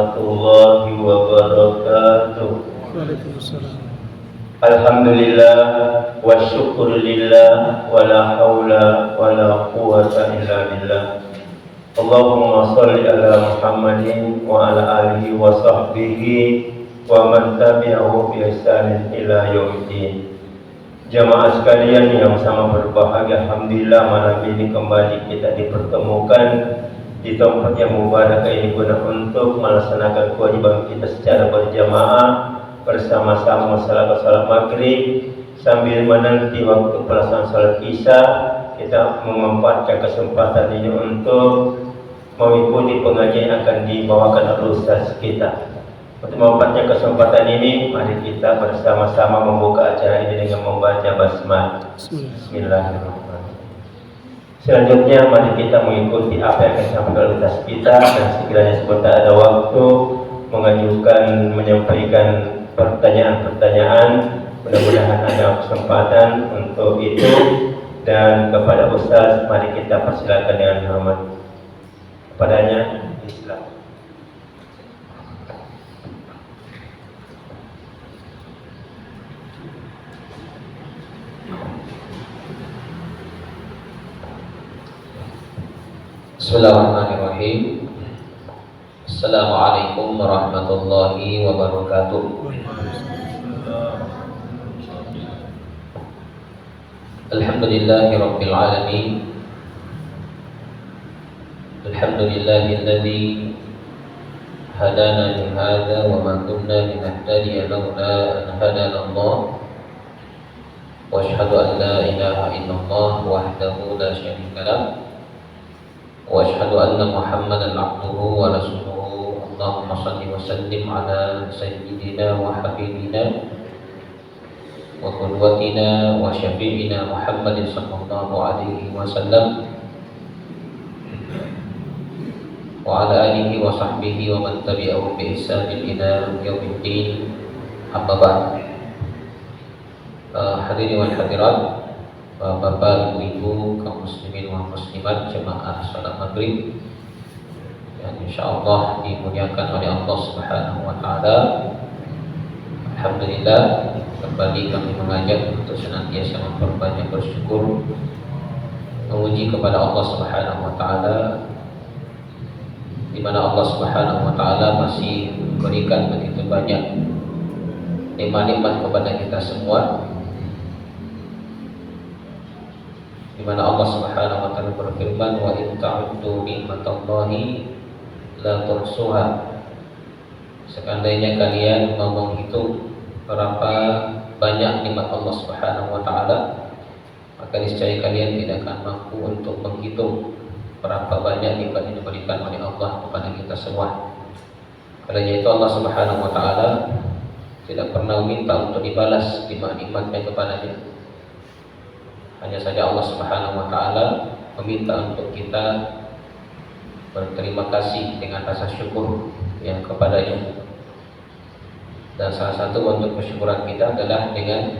warahmatullahi wabarakatuh. Waalaikumsalam. Alhamdulillah wa syukurillah wa la hawla wa la quwwata illa billah. Allahumma salli ala Muhammadin wa ala alihi wa sahbihi wa man tabi'ahu bi ihsanin ila yaumiddin. Jamaah sekalian yang sama berbahagia, alhamdulillah malam ini kembali kita dipertemukan di tempat yang mubarak ini guna untuk melaksanakan kewajiban kita secara berjamaah bersama-sama salat maghrib sambil menanti waktu pelaksanaan salat isya. Kita memanfaatkan kesempatan ini untuk mengikuti pengajian yang akan dibawakan oleh Ustaz kita. Untuk memanfaatkan kesempatan ini, mari kita bersama-sama membuka acara ini dengan membaca basmalah. Bismillahirrahmanirrahim. Selanjutnya mari kita mengikuti apa yang akan disampaikan oleh Ustaz kita, dan sekiranya sebentar ada waktu menyampaikan pertanyaan-pertanyaan. Mudah-mudahan ada kesempatan untuk itu, dan kepada Ustaz mari kita persilakan dengan hormat kepadanya. Islam. Bismillahirrahmanirrahim. Assalamualaikum warahmatullahi wabarakatuh. Alhamdulillahi rabbil alamin. Alhamdulillahilladzi hadana li hadza wa ma kunna linahtadiya laula an hadana Allah. Wa asyhadu an la ilaha illallah wahdahu la syarika lah. Wa asyhadu anna Muhammadan abduhu wa rasuluhu. Allahumma shalli wa sallim ala sayyidina wa habibina wa qudwatina wa syafi'ina Muhammadin sallallahu alaihi wasallam wa ala alihi wa sahbihi wa man tabi'ahu bi ihsanin ila yaumiddin. Amma ba'd. Hadirin wal hadirat, Bapak, Ibu, kaum muslimin wa muslimat, jemaah salat maghrib yang insyaallah dimuliakan oleh Allah Subhanahu wa taala. Alhamdulillah, kembali kami mengajak untuk senantiasa memperbanyak bersyukur, memuji kepada Allah Subhanahu wa taala, di mana Allah Subhanahu wa taala masih memberikan begitu banyak nikmat-nikmat kepada kita semua, di mana Allah Subhanahu wa taala berfirman, wa in ta'uddu ni'matallahi la tuhsuha. Seandainya kalian mau menghitung berapa banyak nikmat Allah Subhanahu wa taala, maka niscaya kalian tidak akan mampu untuk menghitung berapa banyak nikmat yang diberikan oleh Allah kepada kita semua. Karena itu Allah Subhanahu wa taala tidak pernah minta untuk dibalas nikmat-nikmatnya kepadanya. Hanya saja Allah Subhanahu wa taala meminta untuk kita berterima kasih dengan rasa syukur yang kepadanya. Dan salah satu bentuk kesyukuran kita adalah dengan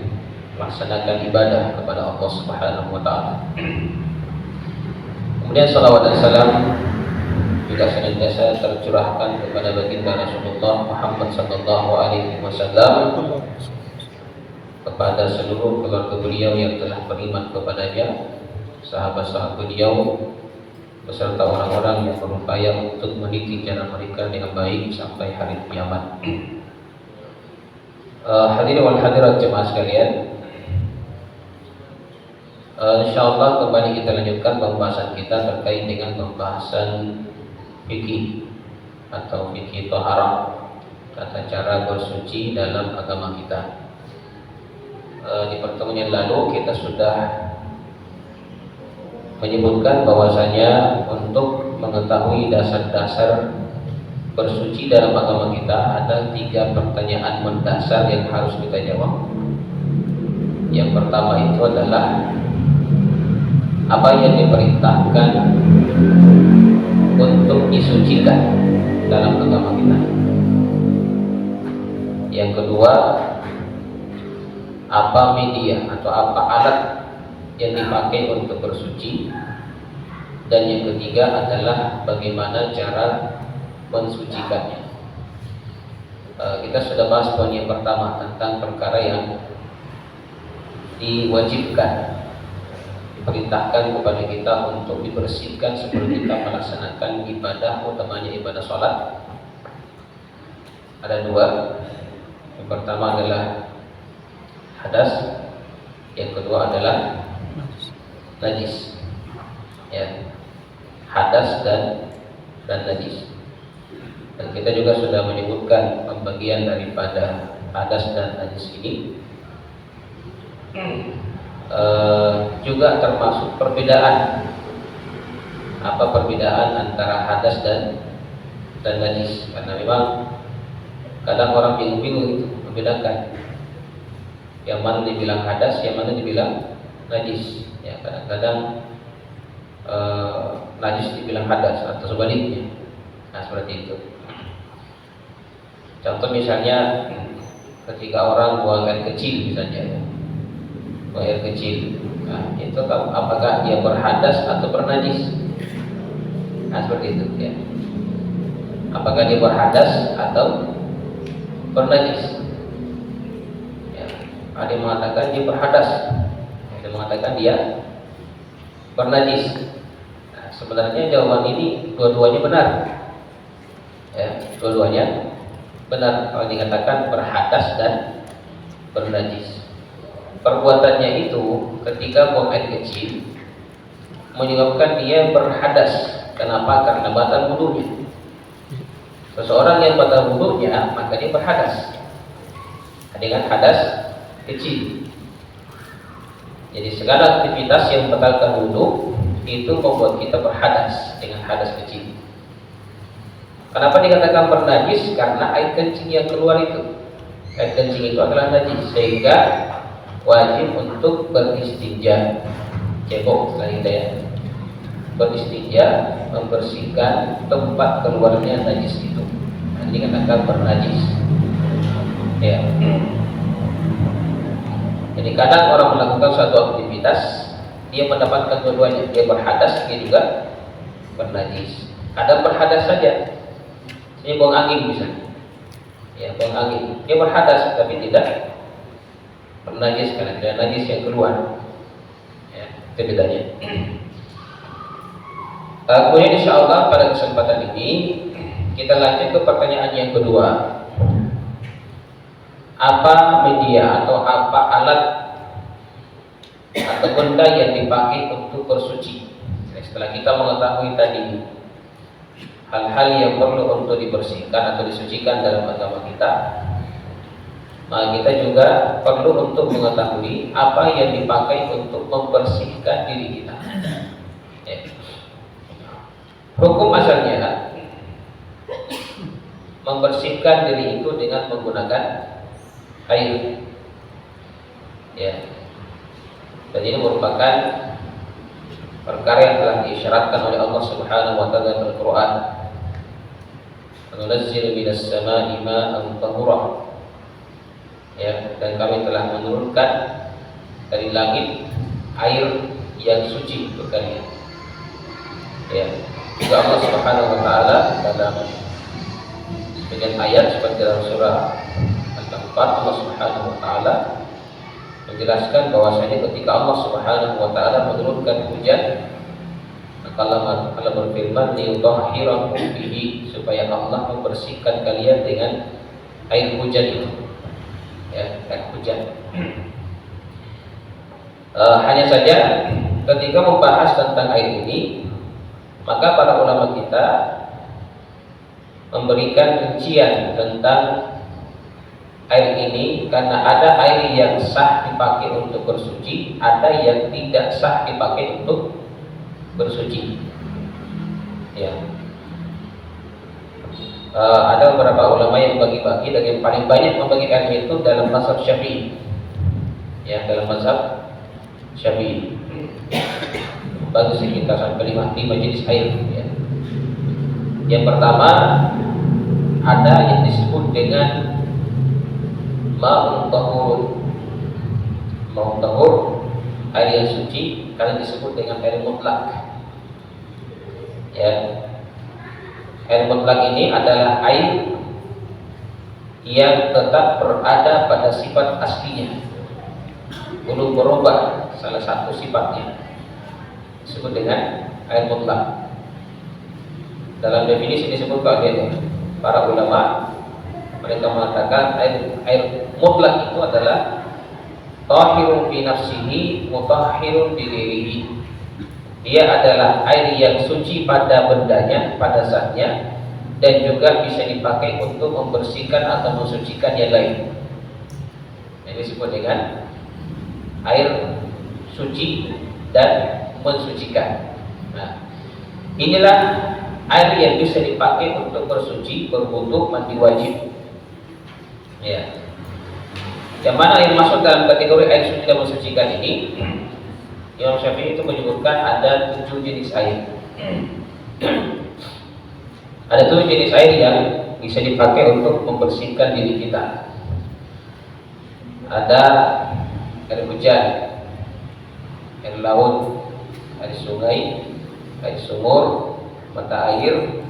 melaksanakan ibadah kepada Allah Subhanahu wa taala. Kemudian salawat dan salam juga senantiasa tercurahkan kepada baginda Rasulullah Muhammad sallallahu alaihi wasallam, kepada seluruh keluarga beliau yang telah beriman kepadanya, sahabat-sahabat beliau, beserta orang-orang yang berupaya untuk meniti jalan mereka dengan baik sampai hari kiamat. Hadirin wal hadirat jemaah sekalian, insyaallah kembali kita lanjutkan pembahasan kita terkait dengan pembahasan fikih atau fikih taharah, tata cara bersuci dalam agama kita. Di pertemuan yang lalu kita sudah menyebutkan bahwasanya untuk mengetahui dasar-dasar bersuci dalam agama kita ada 3 pertanyaan mendasar yang harus kita jawab. Yang pertama itu adalah apa yang diperintahkan untuk disucikan dalam agama kita. Yang kedua, apa media atau apa alat yang dipakai untuk bersuci. Dan yang ketiga adalah bagaimana cara mensucikannya. Kita sudah bahas poin yang pertama tentang perkara yang diwajibkan, diperintahkan kepada kita untuk dibersihkan sebelum kita melaksanakan ibadah, utamanya ibadah sholat. Ada dua. Yang pertama adalah hadas, yang kedua adalah najis. Ya, hadas dan najis. Dan kita juga sudah menyebutkan pembagian daripada hadas dan najis ini. Juga termasuk perbedaan. Apa perbedaan antara hadas dan najis? Karena memang kadang orang bingung-bingung itu membedakan yang mana dibilang hadas, yang mana dibilang najis. Ya, kadang-kadang najis dibilang hadas atau sebaliknya. Nah, seperti itu. Contoh misalnya ketika orang buang air kecil misalnya, buang air kecil, nah, itu apakah dia berhadas atau bernajis? Nah, seperti itu ya. Apakah dia berhadas atau bernajis? Ya, ada yang mengatakan dia berhadas, ada yang mengatakan dia bernajis. Nah, sebenarnya jawaban ini dua-duanya benar. Ya, dua-duanya benar kalau dikatakan berhadas dan bernajis. Perbuatannya itu ketika buang air kecil menyebabkan dia berhadas. Kenapa? Karena batal wudunya. Seseorang yang batal wudunya maka dia berhadas dengan hadas kecil. Jadi segala aktivitas yang membatalkan wudu itu membuat kita berhadas dengan hadas kecil. Kenapa dikatakan bernajis? Karena air kencing yang keluar itu, air kencing itu adalah najis, sehingga wajib untuk beristinja, cebok setelah kita ya, beristinja, membersihkan tempat keluarnya najis itu. Ini dikatakan bernajis. Ya. Jadi kadang orang melakukan suatu aktivitas, dia mendapatkan dua-duanya, dia berhadas, dia juga bernajis. Kadang berhadas saja. Ini buang angin misalnya, ya buang angin, dia berhadas tapi tidak bernajis karena tidak najis yang keluar. Ya, itu bedanya. Kemudian insyaallah pada kesempatan ini kita lanjut ke pertanyaan yang kedua. Apa media atau apa alat atau benda yang dipakai untuk bersuci? Setelah kita mengetahui tadi hal-hal yang perlu untuk dibersihkan atau disucikan dalam agama kita, maka kita juga perlu untuk mengetahui apa yang dipakai untuk membersihkan diri kita. Ya. Hukum asalnya membersihkan diri itu dengan menggunakan air. Ya. Dan ini merupakan perkara yang telah diisyaratkan oleh Allah Subhanahu wa taala dalam Al-Qur'an. Menunazzilu minas sama'i ma'an tahura. Ya, dan kami telah menurunkan dari langit air yang suci untuk kalian. Ya, juga Allah Subhanahu wa taala dalam sebagian ayat seperti dalam surah Al-Anfal, Allah Subhanahu wa taala menjelaskan bahwasanya ketika Allah Subhanahu wa taala menurunkan hujan, maka Allah berfirman liyutahhirakum bihi, supaya Allah membersihkan kalian dengan air hujan itu. Ya, air hujan. Hanya saja ketika membahas tentang air ini, maka para ulama kita memberikan rincian tentang air ini, karena ada air yang sah dipakai untuk bersuci, ada yang tidak sah dipakai untuk bersuci. Ya. Ada beberapa ulama yang bagi-bagi, dan yang paling banyak membagi air itu dalam mazhab Syafi'i. Ya, dalam mazhab Syafi'i. Bagus kita sampai 5 jenis air. Ya. Yang pertama ada yang disebut dengan ma'un tahur. Ma'un tahur, air yang suci, karena disebut dengan air mutlak. Ya. Air mutlak ini adalah air yang tetap berada pada sifat aslinya, belum berubah salah satu sifatnya, disebut dengan air mutlak. Dalam definisi disebut para ulama, mereka mengatakan air mutlak itu adalah tahirun fi nafsihi mutahhirun bi ghairihi. Dia adalah air yang suci pada bendanya, pada zatnya, dan juga bisa dipakai untuk membersihkan atau mensucikan yang lain. Ini disebut dengan air suci dan mensucikan. Nah, inilah air yang bisa dipakai untuk bersuci, berwudu, mandi wajib. Ya. Yang mana yang masuk dalam kategori air suci dan mensucikan ini, Imam Syafi'i itu menyebutkan ada 7 jenis air. Ada 7 jenis air yang bisa dipakai untuk membersihkan diri kita. Ada air hujan, air laut, air sungai, air sumur, mata air,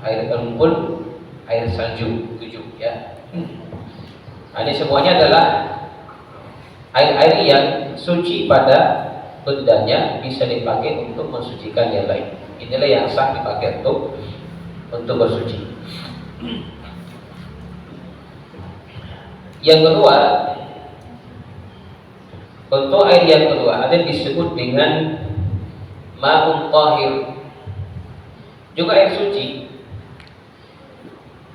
air embun, air salju, 7 ya. Nah, ini semuanya adalah air-air yang suci pada bendanya, bisa dipakai untuk mensucikan yang lain. Inilah yang sah dipakai untuk bersuci. Yang kedua, untuk air yang kedua ada disebut dengan ma'un tahir, juga air suci,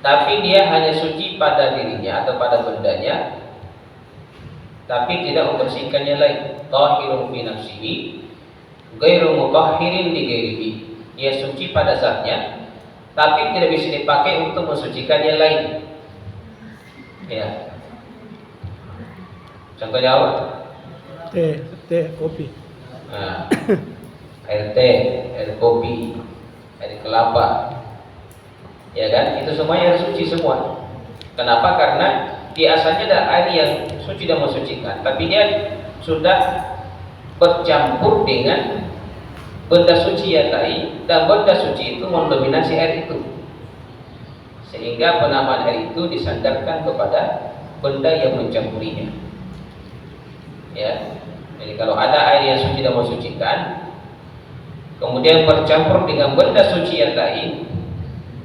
tapi dia hanya suci pada dirinya atau pada bendanya, tapi tidak membersihkan yang lain. Tahirun fi nafsihi ghairu mutahhirin li ghairihi. Dia suci pada zatnya, tapi tidak bisa dipakai untuk mensucikan yang lain. Ya. Contohnya apa? Teh, kopi. Nah, air teh, air kopi, air kelapa, ya kan? Itu semuanya suci semua. Kenapa? Karena dia asalnya adalah air yang suci dan mensucikan, tapi dia sudah bercampur dengan benda suci yang lain, dan benda suci itu mendominasi air itu, sehingga penamaan air itu disandarkan kepada benda yang mencampurinya. Ya, jadi kalau ada air yang suci dan mensucikan, kemudian bercampur dengan benda suci yang lain,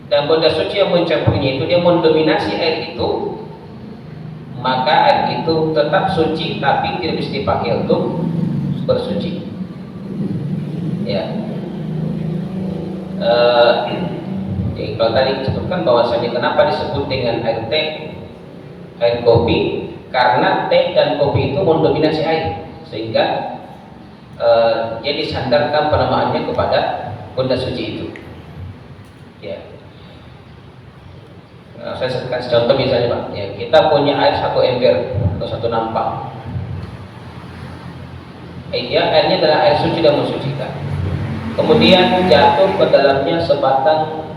dan benda suci yang mencampurnya itu dia mendominasi air itu, maka air itu tetap suci tapi tidak bisa dipakai untuk bersuci. Ya. Jadi kalau tadi disebutkan bahwasanya kenapa disebut dengan air teh, air kopi, karena teh dan kopi itu mendominasi air, sehingga dia disandarkan penamaannya kepada benda suci itu. Ya. Saya kasih contoh misalnya Pak, ya, kita punya air 1 ember atau 1 nampak. Ya, airnya adalah air suci dan mensucikan. Kemudian jatuh ke dalamnya sebatang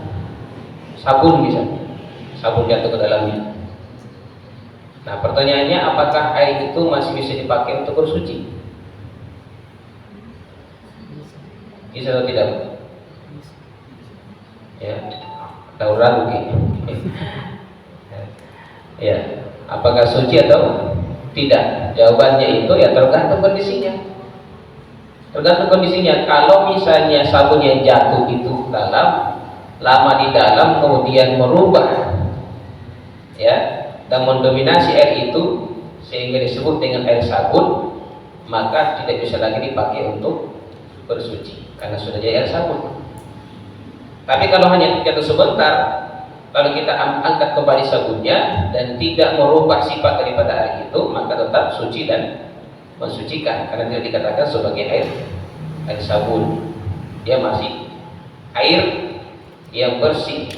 sabun misalnya, sabun jatuh ke dalamnya. Nah, pertanyaannya apakah air itu masih bisa dipakai untuk bersuci? Bisa atau tidak? Ya, tahu ragu gitu. Ya, apakah suci atau tidak? Jawabannya itu ya tergantung kondisinya. Tergantung kondisinya. Kalau misalnya sabun yang jatuh itu lama di dalam, kemudian merubah, ya, dan mendominasi air itu sehingga disebut dengan air sabun, maka tidak bisa lagi dipakai untuk bersuci karena sudah jadi air sabun. Tapi kalau hanya jatuh sebentar, kalau kita angkat kembali sabunnya dan tidak merubah sifat daripada air itu, maka tetap suci dan mensucikan, karena tidak dikatakan sebagai air sabun. Dia masih air yang bersih.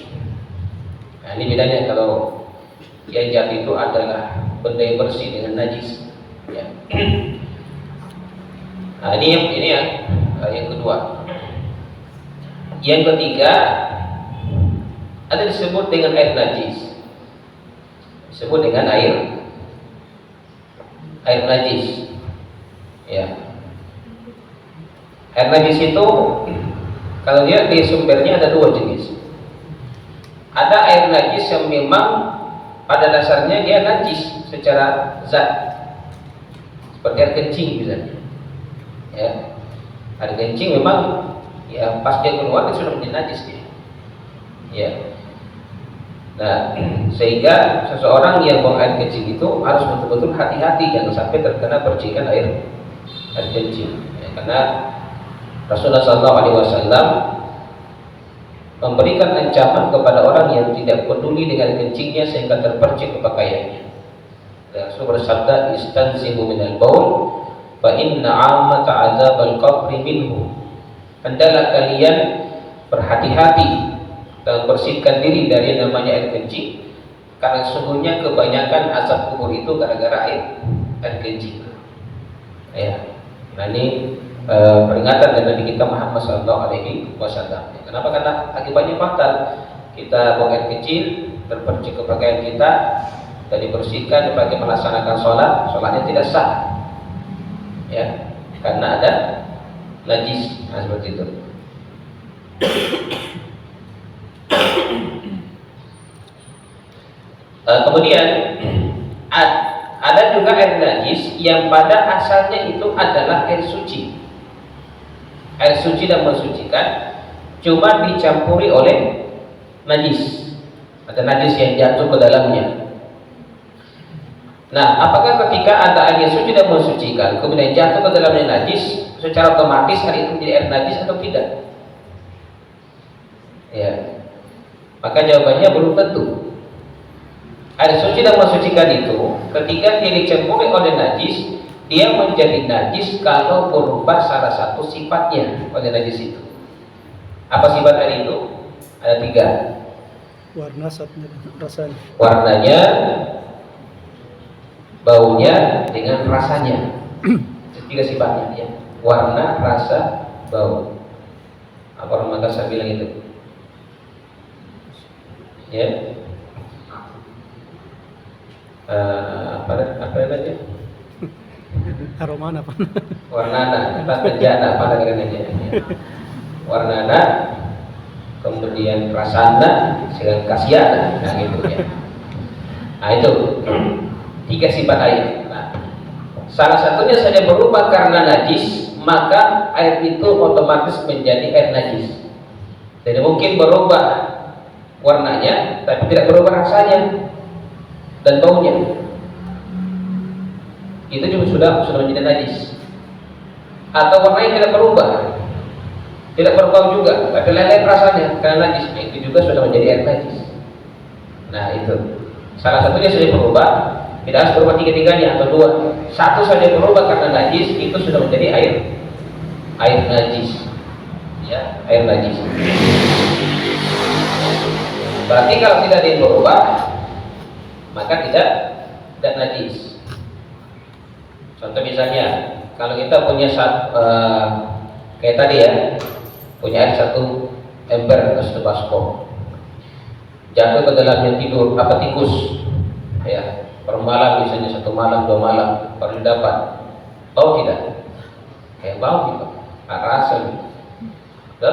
Nah, ini bedanya kalau yang jatuh itu adalah benda yang bersih dengan najis. Ya. Nah, ini yang kedua. Yang ketiga ada disebut dengan air najis, disebut dengan air najis. Ya, air najis itu kalau dia di sumbernya ada 2 jenis. Ada air najis yang memang pada dasarnya dia najis secara zat, seperti air kencing misalnya. Ya, air kencing memang ya pas dia keluar dia sudah menjadi najis dia. Ya. Nah, sehingga seseorang yang buang air kencing itu harus betul-betul hati-hati jangan sampai terkena percikan air kencing. Ya, karena Rasulullah SAW memberikan ancaman kepada orang yang tidak peduli dengan kencingnya sehingga terpercik ke pakaiannya. Rasul bersabda, "Istanzihu minal baul, fa inna 'ammata 'adzabal qabri minhu." Hendaklah kalian berhati-hati dan bersihkan diri dari yang namanya air kencing, karena sesungguhnya kebanyakan azab kubur itu gara-gara air kencing. Ya, nah ini peringatan dari Nabi kita Muhammad SAW. Kenapa? Karena akibatnya fatal. Kita buang air kecil, terpercik ke pakaian kita, dan dibersihkan dipakai melaksanakan sholatnya tidak sah. Ya, karena ada najis. Nah, seperti itu. Kemudian ada juga air najis yang pada asalnya itu adalah air suci. Air suci dan mensucikan, cuma dicampuri oleh najis. Ada najis yang jatuh ke dalamnya. Nah, apakah ketika ada air suci dan mensucikan kemudian jatuh ke dalamnya najis, secara otomatis air itu menjadi air najis atau tidak? Ya, maka jawabannya belum tentu. Air suci dan mensucikan itu ketika dia dicampuri oleh najis, dia menjadi najis kalau berubah salah satu sifatnya oleh najis itu. Apa sifat air itu? Ada 3. Warna, rasanya. Warnanya, baunya, dengan rasanya. 3 sifatnya ya. Warna, rasa, bau. Apa orang Makassar bilang itu? Ya. Apa namanya? Aroma apa? Warnana, kita terjana pada kerjanya. Warnana, kemudian rasana, dengan kasiana, nah gitu ya. Nah itu 3 sifat air. Nah, salah satunya saja berubah karena najis, maka air itu otomatis menjadi air najis. Jadi mungkin berubah warnanya, tapi tidak berubah rasanya dan baunya. Itu juga sudah menjadi najis. Atau warnanya tidak berubah, tidak berbau juga, tapi lain-lain rasanya karena najis, itu juga sudah menjadi air najis. Nah itu salah satunya saja berubah, tidak harus berubah 3-tiganya atau 2. Satu saja berubah karena najis, itu sudah menjadi air najis. Ya, air najis. Berarti kalau tidak ada yang berubah, maka tidak najis. Contoh misalnya, kalau kita punya kayak tadi ya, punya air 1 ember atau 1 baskom, jatuh ke dalamnya tikus, ya, per malam misalnya 1 malam 2 malam baru dapat, bau tidak? Kayak bau gitu, rasa gitu.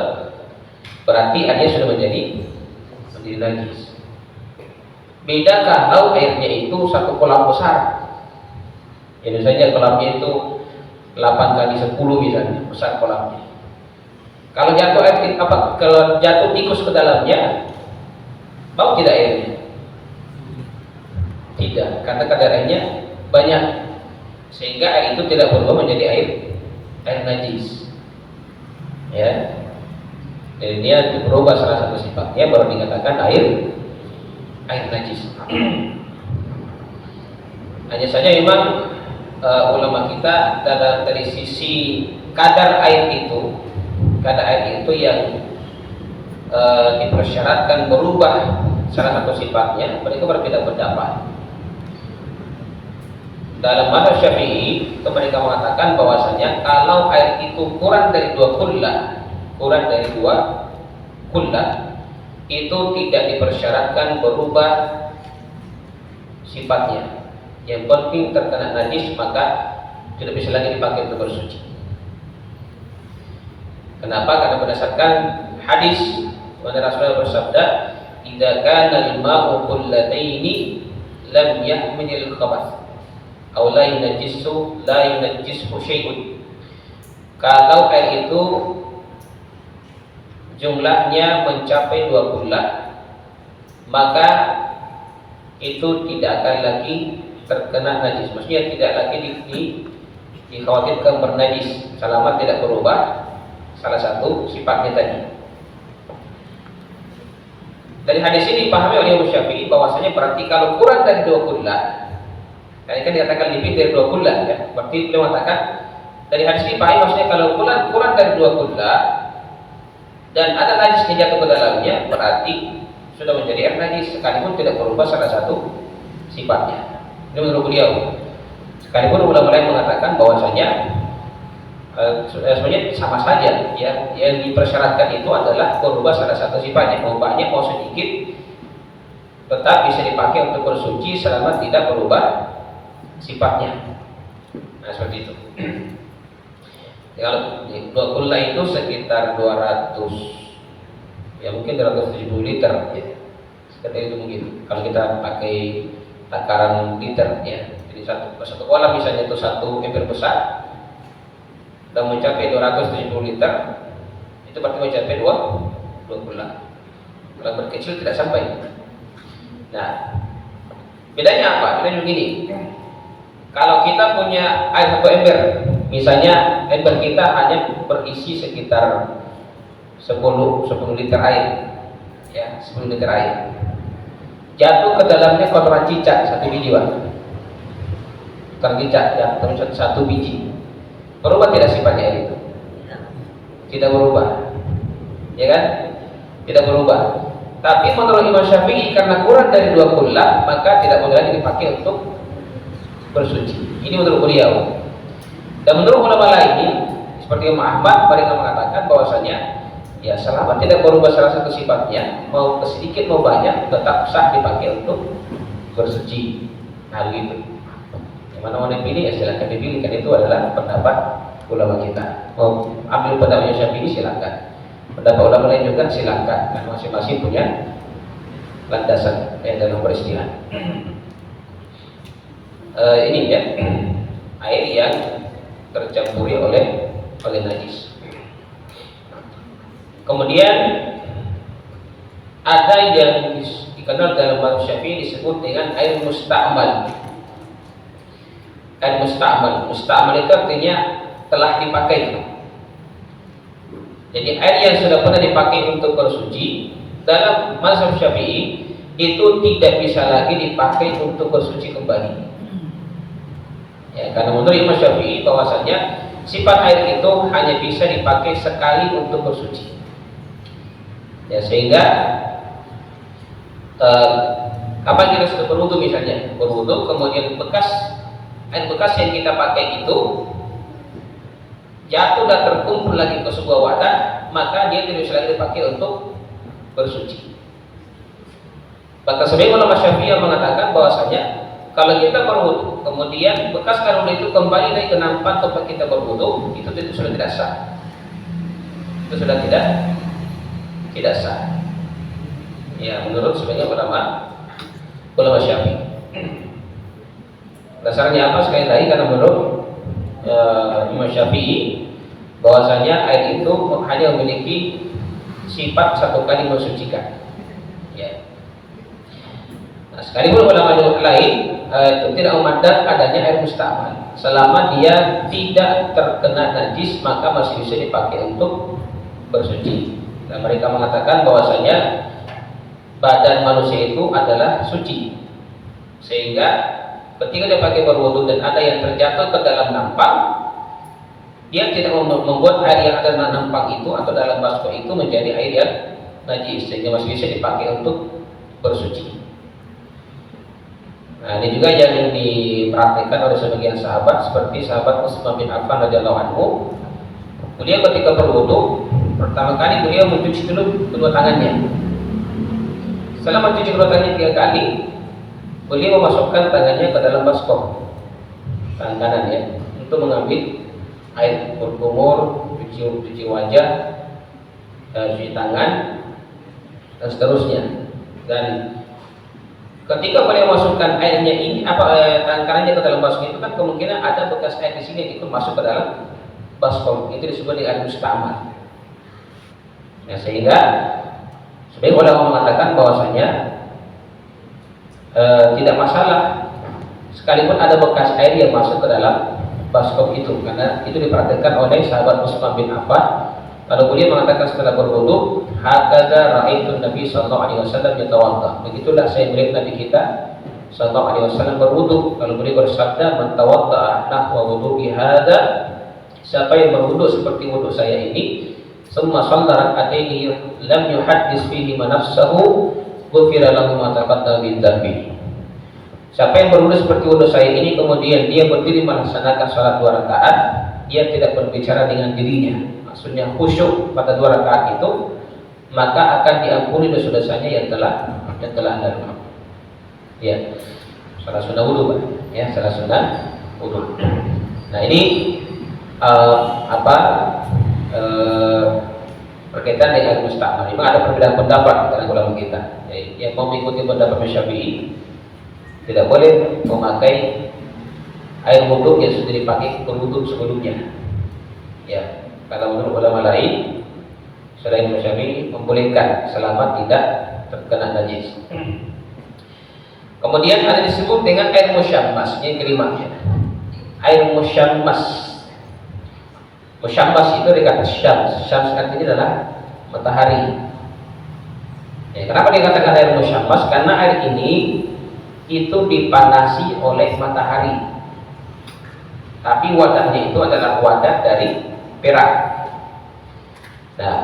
Berarti airnya sudah menjadi najis. Beda kalau airnya itu 1 kolam besar. Ya misalnya kolamnya itu 8x10 misalnya, besar kolamnya. Kalau jatuh tikus ke dalamnya, bau tidak airnya? Tidak, karena kadar airnya banyak, sehingga air itu tidak berubah menjadi air najis. Ya, jadi dia berubah salah satu sifatnya baru dikatakan air najis. Hanya saja memang ulama kita dari sisi kadar air itu yang dipersyaratkan berubah salah satu sifatnya, mereka berbeda pendapat. Dalam mazhab Syafi'i, mereka mengatakan bahwasanya kalau air itu kurang dari 2 kullah, itu tidak dipersyaratkan berubah sifatnya. Yang penting terkena najis, maka tidak bisa lagi dipakai untuk bersuci. Kenapa? Karena berdasarkan hadis mana Rasulullah bersabda, idza kana al-ma'u qullataini lam yahmil al-khabath aw la yunajjisu syai'un. Kalau air itu jumlahnya mencapai 2 kullah, maka itu tidak akan lagi terkena najis. Maksudnya tidak lagi dikhawatirkan bernajis selama tidak berubah salah satu sifatnya tadi. Dari hadis ini dipahami oleh Imam Syafi'i bahwasanya berarti kalau kurang dari 2 kullah, kan dikatakan lebih dari 2 kullah ya. Berarti beliau mengatakan dari hadis ini pahami maksudnya kalau kurang dari 2 kullah dan ada najis yang jatuh ke dalamnya, berarti sudah menjadi air najis sekalipun tidak berubah salah satu sifatnya. Ini menurut beliau. Sekalipun ulama lain mengatakan bahwasanya sebenarnya sama saja ya, yang dipersyaratkan itu adalah berubah salah satu sifatnya, mau banyak mau sedikit tetap bisa dipakai untuk bersuci selama tidak berubah sifatnya. Nah seperti itu. Kalau 2 kullah itu sekitar 200 ya, mungkin 270 liter ya. Seperti itu mungkin kalau kita pakai takaran liter ya. Jadi satu kolam misalnya itu 1 ember besar dan mencapai 270 liter, itu berarti mencapai 2 kullah. Kalau berkecil tidak sampai. Nah, bedanya apa? Bedanya begini. Kalau kita punya air 1 ember, misalnya ember kita hanya berisi sekitar 10 liter air, ya 10 liter air. Jatuh ke dalamnya kotoran cicak 1 biji, Pak. Kotoran cicak ya, satu biji. Berubah tidak sifatnya air itu? Tidak berubah, ya kan? Tidak berubah. Tapi menurut Imam Syafi'i karena kurang dari 2 kullah, maka tidak boleh lagi dipakai untuk bersuci. Ini menurut beliau. Dan menurut ulama lain seperti Imam Ahmad, mereka mengatakan bahwasanya ya selama tidak berubah salah satu sifatnya, mau sedikit mau banyak tetap sah dipakai untuk bersuci. Nah begitu. Yang mana mau dipilih ya silakan dipilih, kan itu adalah pendapat ulama kita. Mau ambil pendapat Syafi'i silakan. Pendapat ulama lain juga silakan. Kan masing-masing punya landasan dalam beristilah. Ini ya air yang tercampuri oleh najis. Kemudian ada yang dikenal dalam mazhab Syafi'i disebut dengan air musta'mal. Air musta'mal itu artinya telah dipakai. Jadi air yang sudah pernah dipakai untuk bersuci dalam mazhab Syafi'i itu tidak bisa lagi dipakai untuk bersuci kembali. Ya, karena menurut Imam Syafi'i bahwasanya sifat air itu hanya bisa dipakai sekali untuk bersuci. Ya, sehingga kapan kita sudah berwudu misalnya, berwudu kemudian air bekas yang kita pakai itu jatuh dan terkumpul lagi ke sebuah wadah, maka dia tidak bisa lagi dipakai untuk bersuci. Bahkan sebagian ulama Syafi'i yang mengatakan bahwasanya kalau kita berwudu, kemudian bekas air wudu itu kembali lagi ke nampan tempat kita berwudu, itu sudah tidak sah. Itu sudah tidak sah. Ya, menurut sebagian ulama Syafi'i. Dasarnya apa? Sekali lagi karena menurut Imam Syafi'i bahwasanya air itu hanya memiliki sifat satu kali mensucikan. Ya. Nah, sekalipun ulama lain itu tidak memandang adanya air musta'mal. Selama dia tidak terkena najis, maka masih bisa dipakai untuk bersuci. Dan mereka mengatakan bahwasanya badan manusia itu adalah suci, sehingga ketika dia pakai berwudu dan ada yang terjatuh ke dalam nampang, dia tidak membuat air yang ada dalam nampang itu atau dalam baskom itu menjadi air yang najis, sehingga masih bisa dipakai untuk bersuci. Nah, ini juga yang dipraktikkan oleh sebagian sahabat, seperti sahabat Utsman bin Affan radhiyallahu anhu. Beliau ketika berwudu, pertama kali beliau mencuci dulu kedua tangannya. Setelah mencuci kedua tangannya 3 kali, beliau memasukkan tangannya ke dalam baskom, tangan kanan ya, untuk mengambil air berkumur, cuci wajah, cuci tangan, dan seterusnya. Dan ketika beliau masukkan airnya ini tangkarannya ke dalam baskom itu kan kemungkinan ada bekas air di sini itu masuk ke dalam baskom, itu disebut dengan air mustamal. Ya, sehingga sebagai ulama mengatakan bahwasanya tidak masalah sekalipun ada bekas air yang masuk ke dalam baskom itu, karena itu diperhatikan oleh sahabat Utsman bin Affan. Lalu beliau mengatakan setelah berwudu, hakadza ra'aitu Nabi sallallahu alaihi wasallam yatawadda. Begitulah saya melihat Nabi kita sallallahu alaihi wasallam berwudu. Lalu beliau bersabda, "Man tawadda'a nahwa wudu'i hadza." Siapa yang berwudu seperti wudu saya ini, summa shalla rak'ataini lam yuhaddis fihi ma nafsahu, ghufira lahu ma taqaddama min dzambi. Siapa yang berwudu seperti wudu saya ini, kemudian dia berdiri melaksanakan salat 2 rakaat, dia tidak berbicara dengan dirinya, maksudnya khusyuk pada 2 rakaat itu, maka akan diampuni dosa-dosanya yang telah lalu. Ya, salah sunnah wudu, Pak. Ya, salah sunnah wudu. Nah, ini berkaitan dengan mustamal. Memang ada perbedaan pendapat dalam ulama kita. Yang mau mengikuti pendapat Syafi'i tidak boleh memakai air wudu yang sudah dipakai berwudu sebelumnya. Ya, kalau menurut ulama lain selain Syafi'i membolehkan selama tidak terkena najis. Kemudian ada disebut dengan air musyammas, ini kelimanya. Air musyammas. Musyammas itu dari kata syams. Syams artinya adalah matahari. Ya, kenapa dikatakan air musyammas? Karena air ini itu dipanasi oleh matahari. Tapi wadahnya itu adalah wadah dari perak. Nah,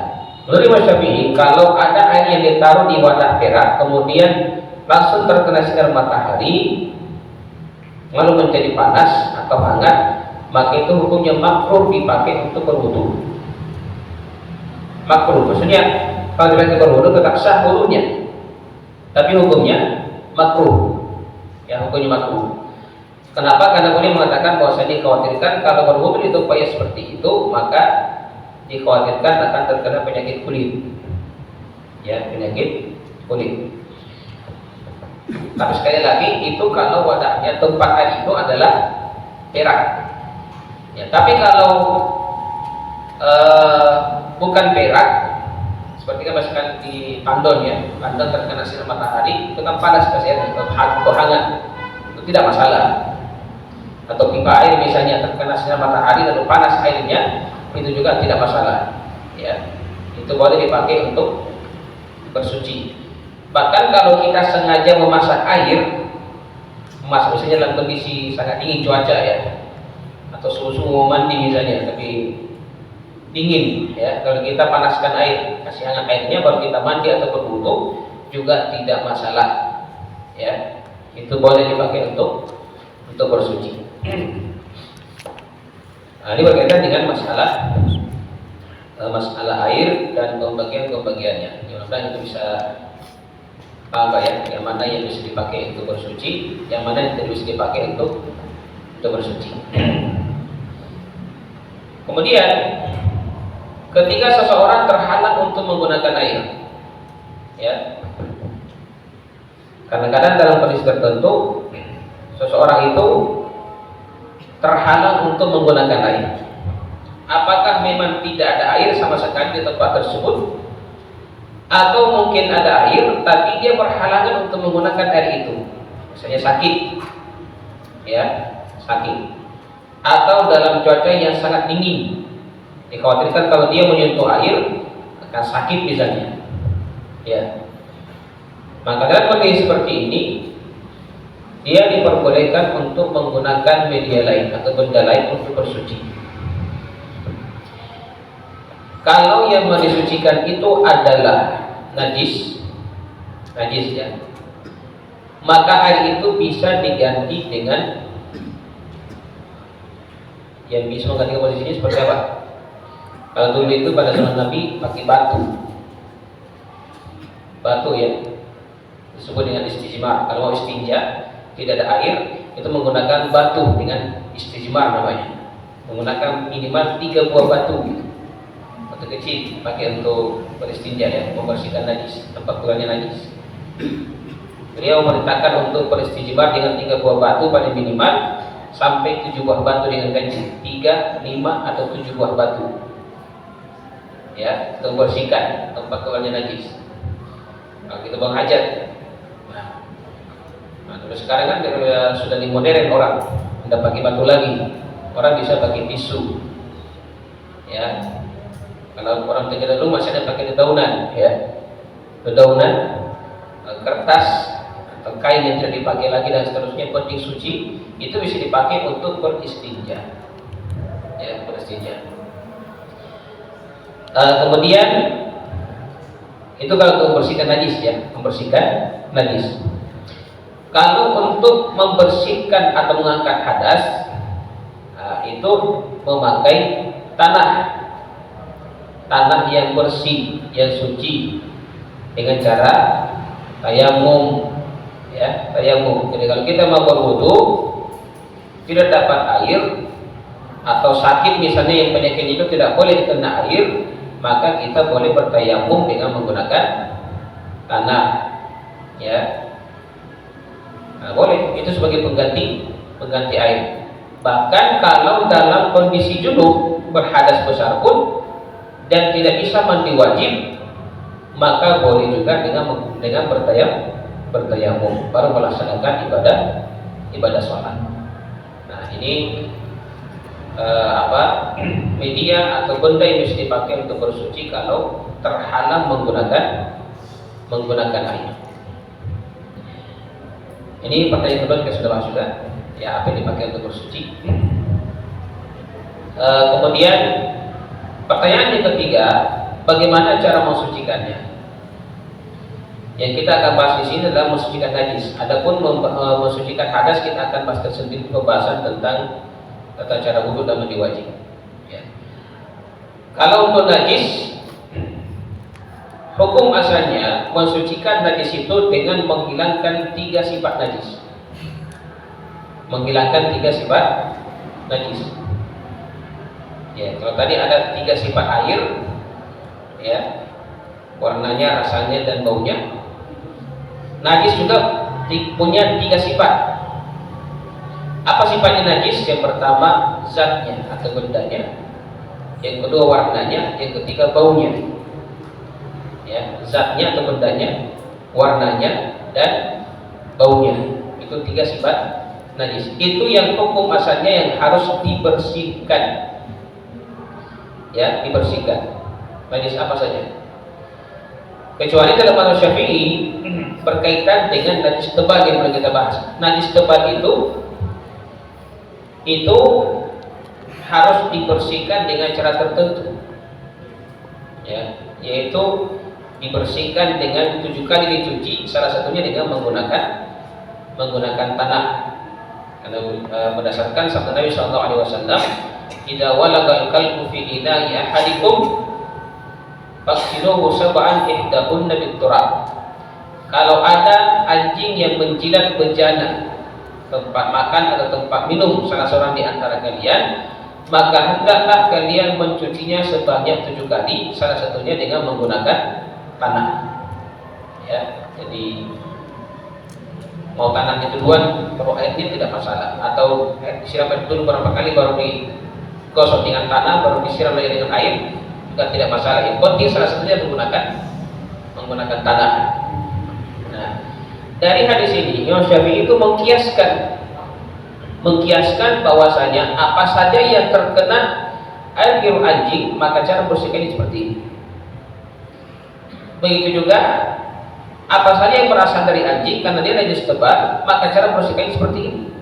menurut Imam Syafi'i, kalau ada air yang ditaruh di wadah perak kemudian langsung terkena sinar matahari lalu menjadi panas atau hangat, maka itu hukumnya makruh dipakai untuk berwudu. Makruh, maksudnya kalau dipakai berwudu tetap sah wudunya, tapi hukumnya makruh. Ya, hukumnya makruh. Kenapa? Karena boleh mengatakan bahwasanya dikhawatirkan kalau berwudu itu upaya seperti itu, maka dikhawatirkan akan terkena penyakit kulit. Ya, penyakit kulit. Tapi sekali lagi itu kalau wadahnya tempat air itu adalah perak. Ya, tapi kalau bukan perak, seperti misalkan di tandon ya, tandon terkena sinar matahari, itu kan panas airnya atau hangat, itu tidak masalah. Atau pipa air misalnya terkena sinar matahari lalu panas airnya, itu juga tidak masalah. Ya, itu boleh dipakai untuk bersuci. Bahkan kalau kita sengaja memasak air, misalnya dalam kondisi sangat dingin cuaca ya, atau suhu mau mandi misalnya, tapi dingin ya, kalau kita panaskan air, kasih hangat airnya baru kita mandi atau berwudu juga tidak masalah. Ya, itu boleh dipakai untuk bersuci. Nah, ini berkaitan dengan masalah air dan pembagiannya. Mudah-mudahan itu bisa ya, yang mana yang bisa dipakai untuk bersuci, yang mana yang tidak bisa dipakai untuk bersuci. Kemudian ketika seseorang terhalang untuk menggunakan air, ya, kadang-kadang dalam kondisi tertentu seseorang itu terhalang untuk menggunakan air. Apakah memang tidak ada air sama sekali di tempat tersebut, atau mungkin ada air tapi dia berhalangan untuk menggunakan air itu, misalnya sakit, ya, sakit, atau dalam cuaca yang sangat dingin, dikhawatirkan kalau dia menyentuh air akan sakit misalnya, ya, maka dalam kondisi seperti ini dia diperbolehkan untuk menggunakan media lain atau benda lain untuk bersuci. Kalau yang mau disucikan itu adalah najis ya, maka air itu bisa diganti dengan yang bisa mengganti posisinya seperti apa? Kalau dulu itu pada zaman Nabi pakai batu ya, disebut dengan istijmar. Kalau mau istinja tidak ada air, itu menggunakan batu dengan istijmar namanya, menggunakan minimal 3 buah batu kecil pakai untuk beristinja ya, membersihkan najis, tempat keluarnya najis. Beliau memerintahkan untuk beristijmar dengan 3 buah batu paling minimal sampai 7 buah batu dengan ganjil, 3, 5 atau 7 buah batu. Ya, untuk membersihkan tempat keluarnya najis. Kalau kita buang hajat. Nah, terus sekarang kan sudah di modern orang, tidak pakai batu lagi. Orang bisa pakai tisu. Ya. Kalau orang tinggal dulu masih ada pakai dedaunan, ya. Dedaunan, kertas atau kain yang tidak dipakai lagi dan seterusnya, penting suci, itu bisa dipakai untuk beristinja. Ya, beristinja. Kemudian itu kalau untuk membersihkan najis, ya, membersihkan najis. Kalau untuk membersihkan atau mengangkat hadas, itu memakai tanah yang bersih, yang suci, dengan cara tayamum, ya, tayamum. Jadi kalau kita mau berwudu tidak dapat air atau sakit misalnya yang penyakit itu tidak boleh kena air, maka kita boleh bertayamum dengan menggunakan tanah, ya. Nah, boleh, itu sebagai pengganti air. Bahkan kalau dalam kondisi junub, berhadas besar pun dan tidak bisa mandi wajib, maka boleh juga dengan bertayamum baru melaksanakan ibadah sholat. Nah, ini media atau benda yang bisa dipakai untuk bersuci kalau terhalang menggunakan air. Ini pertanyaan kedua kita sudah bahas juga, ya, apa yang dipakai untuk bersuci. Kemudian pertanyaan yang ketiga, bagaimana cara mensucikannya? Yang kita akan bahas di sini adalah mensucikan najis. Adapun mensucikan hadas kita akan bahas tersendiri pembahasan tentang tata cara wudhu dan mandi wajib. Ya. Kalau untuk najis, hukum asalnya mensucikan najis itu dengan menghilangkan 3 sifat najis. Menghilangkan 3 sifat najis. Ya, kalau tadi ada 3 sifat air, ya, warnanya, rasanya, dan baunya. Najis juga punya 3 sifat. Apa sifatnya najis? Yang pertama zatnya atau bendanya, yang kedua warnanya, yang ketiga baunya. Ya, zatnya atau bendanya, warnanya, dan baunya. Itu 3 sifat najis. Itu yang hukum asalnya yang harus dibersihkan. Ya, dibersihkan. Najis apa saja? Kecuali dalam mazhab Syafi'i berkaitan dengan najis tebal yang pernah kita bahas. Najis tebal itu harus dibersihkan dengan cara tertentu, ya, yaitu dibersihkan dengan 7 kali dicuci, salah satunya dengan menggunakan tanah. Karena berdasarkan sabda Nabi SAW, "Idza walagal qalbu fi ina'i ahadikum faghsiluhu sab'an ihdahunna bit-turab." Kalau ada anjing yang menjilat bejana tempat makan atau tempat minum salah seorang di antara kalian, maka hendaklah kalian mencucinya sebanyak 7 kali, salah satunya dengan menggunakan tanah. Ya, jadi mau tanahnya duluan baru airnya tidak masalah, atau disiram air dulu beberapa kali baru digosok dengan tanah, baru disiram lagi dengan air, juga tidak masalah. Yang penting salah satunya menggunakan tanah. Nah, dari hadis ini Imam Syafi'i itu mengkiaskan bahwasanya apa saja yang terkena air liur anjing, maka cara bersihkannya seperti ini. Begitu juga apa saja yang berasal dari anjing karena dia najis tebal, maka cara bersihkannya seperti ini.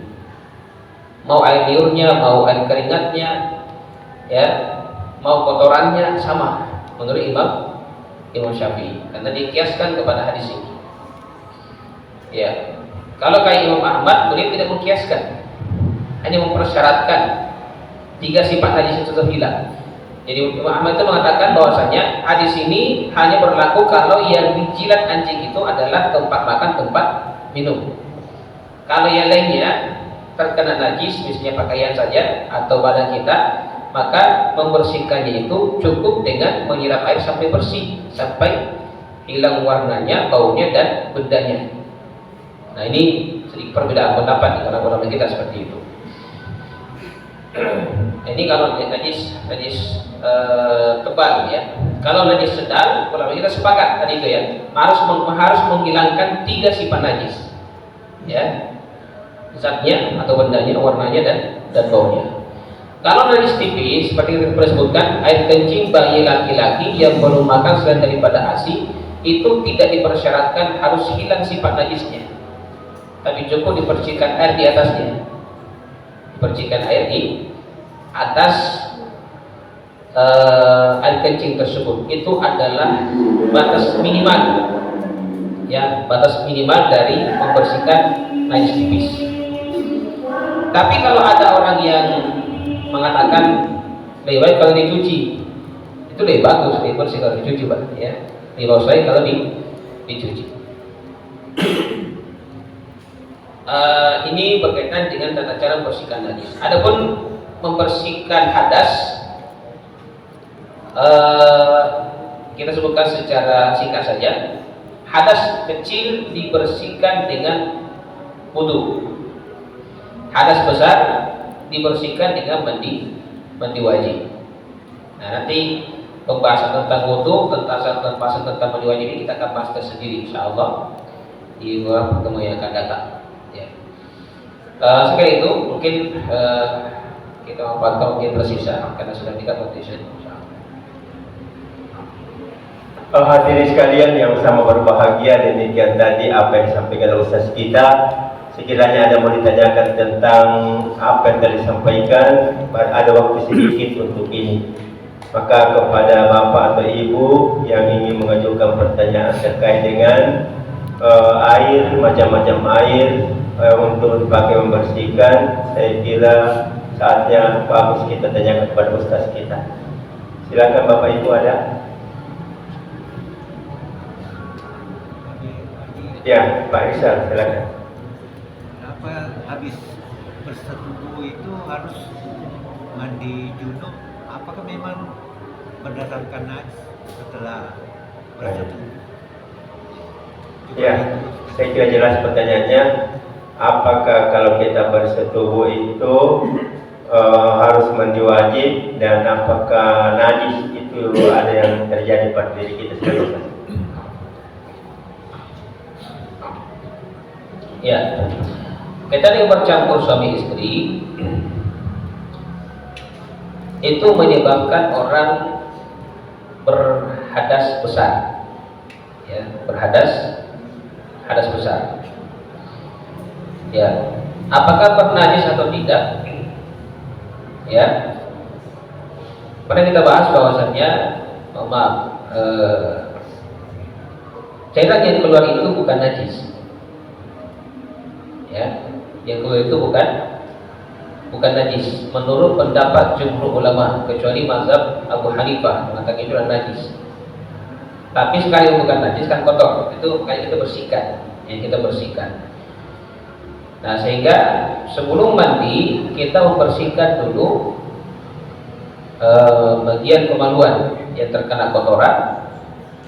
Mau air liurnya, mau air keringatnya, ya, mau kotorannya, sama menurut Imam Syafi'i, karena dikiaskan kepada hadis ini. Ya, kalau kayak Imam Ahmad, beliau tidak mengkiaskan, hanya mempersyaratkan 3 sifat najis itu hilang. Jadi Imam Ahmad itu mengatakan bahwasanya hadis ini hanya berlaku kalau yang dijilat anjing itu adalah tempat makan, tempat minum. Kalau yang lainnya terkena najis, misalnya pakaian saja atau badan kita, maka membersihkannya itu cukup dengan menyiram air sampai bersih, sampai hilang warnanya, baunya dan bendanya. Nah ini sedikit perbedaan pendapat di kalangan ulama kita seperti itu. Ini kalau najis tebal ya. Kalau najis sedang, ulama kita sepakat tadi itu ya, harus menghilangkan 3 sifat najis, ya, zatnya atau bendanya, warnanya dan baunya. Kalau najis tipis, seperti yang kita sebutkan, air kencing bayi laki-laki yang belum makan selain daripada ASI, itu tidak dipersyaratkan harus hilang sifat najisnya, tapi cukup dipercikan air di atasnya. Percikan air di atas air kencing tersebut, itu adalah batas minimal, ya, batas minimal dari membersihkan najis tipis. Tapi kalau ada orang yang mengatakan lebih baik kalau dicuci, itu lebih bagus, lebih bersih kalau dicuci, Pak, ya, lebih bagus lagi kalau dicuci. Ini berkaitan dengan tata cara membersihkan najis. Adapun membersihkan hadas, kita sebutkan secara singkat saja. Hadas kecil dibersihkan dengan wudu. Hadas besar dibersihkan dengan mandi wajib. Nah, nanti pembahasan tentang wudu, pembahasan tentang mandi wajib ini kita akan bahas tersendiri, insyaallah, di beberapa pertemuan yang akan datang. Ya. Sekali itu mungkin kita memantau mungkin tersisa karena sudah 3 competition. Hadirin sekalian yang sama berbahagia, demikian tadi apa yang disampaikan oleh Ustaz kita. Sekiranya ada mau ditanyakan tentang apa yang telah disampaikan, ada waktu sedikit untuk ini. Maka kepada bapak atau ibu yang ingin mengajukan pertanyaan terkait dengan air, macam-macam air untuk dipakai membersihkan, saya kira saatnya bagus kita tanyakan kepada Ustaz kita. Silakan bapak ibu, ada? Ya, Pak Rizal, silakan. Kenapa habis bersetubuh itu harus mandi junub? Apakah memang berdasarkan najis setelah bersetubuh? Ya, saya kira jelas pertanyaannya. Apakah kalau kita bersetubuh itu harus mandi wajib, dan apakah najis itu ada yang terjadi pada diri kita sendiri? Ya, kita yang bercampur suami istri itu menyebabkan orang berhadas besar, ya, hadas besar. Ya, apakah bernajis atau tidak? Ya, pernah kita bahas bahwasannya, cairan yang keluar itu bukan najis. Ya, yang keluar itu bukan najis menurut pendapat jumhur ulama, kecuali mazhab Abu Hanifah mengatakan itu adalah najis. Tapi sekali bukan najis kan kotor, itu kayak kita bersihkan, Nah, sehingga sebelum mandi kita membersihkan dulu bagian kemaluan yang terkena kotoran,